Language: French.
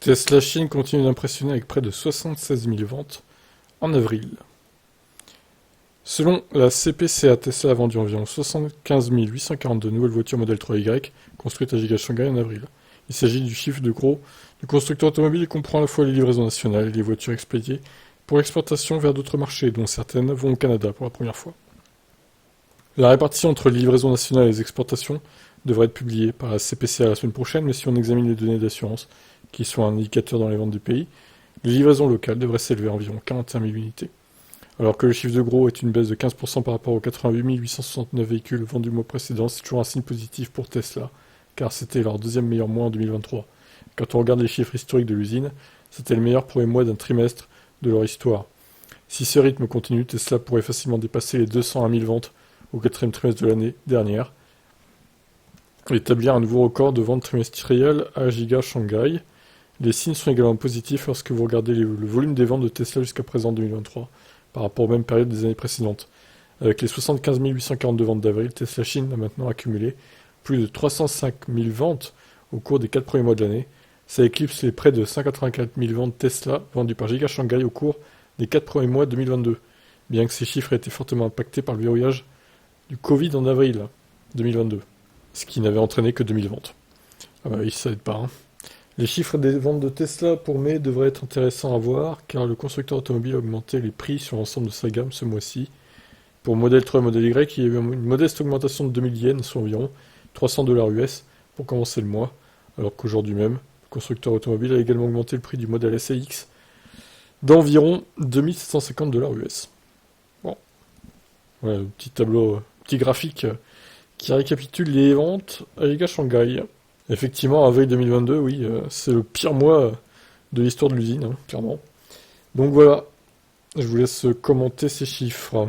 Tesla Chine continue d'impressionner avec près de 76 000 ventes en avril. Selon la CPCA, Tesla a vendu environ 75 842 nouvelles voitures Model 3Y construites à Giga Shanghai en avril. Il s'agit du chiffre de gros du constructeur automobile et comprend à la fois les livraisons nationales et les voitures expédiées pour l'exportation vers d'autres marchés, dont certaines vont au Canada pour la première fois. La répartition entre les livraisons nationales et les exportations devrait être publiée par la CPCA la semaine prochaine, mais si on examine les données d'assurance, qui sont un indicateur dans les ventes du pays, les livraisons locales devraient s'élever à environ 41 000 unités. Alors que le chiffre de gros est une baisse de 15% par rapport aux 88 869 véhicules vendus le mois précédent, c'est toujours un signe positif pour Tesla, car c'était leur deuxième meilleur mois en 2023. Quand on regarde les chiffres historiques de l'usine, c'était le meilleur premier mois d'un trimestre de leur histoire. Si ce rythme continue, Tesla pourrait facilement dépasser les 201 000 ventes au quatrième trimestre de l'année dernière, et établir un nouveau record de ventes trimestrielles à Giga Shanghai. Les signes sont également positifs lorsque vous regardez le volume des ventes de Tesla jusqu'à présent en 2023, par rapport aux mêmes périodes des années précédentes. Avec les 75 842 ventes d'avril, Tesla Chine a maintenant accumulé plus de 305 000 ventes au cours des 4 premiers mois de l'année. Ça éclipse les près de 184 000 ventes Tesla vendues par Giga Shanghai au cours des 4 premiers mois de 2022, bien que ces chiffres aient été fortement impactés par le verrouillage du Covid en avril 2022, ce qui n'avait entraîné que 2000 ventes. Ah bah oui, ça aide pas, hein. Les chiffres des ventes de Tesla pour mai devraient être intéressants à voir, car le constructeur automobile a augmenté les prix sur l'ensemble de sa gamme ce mois-ci. Pour Model 3 et Model Y, il y a eu une modeste augmentation de 2000 yens, soit environ 300 $ US, pour commencer le mois, alors qu'aujourd'hui même, le constructeur automobile a également augmenté le prix du modèle SAX d'environ 2750 $ US. Bon, voilà, le petit tableau, petit graphique qui récapitule les ventes à Giga Shanghai. Effectivement, avril 2022, oui, c'est le pire mois de l'histoire de l'usine, hein, clairement. Donc voilà, je vous laisse commenter ces chiffres.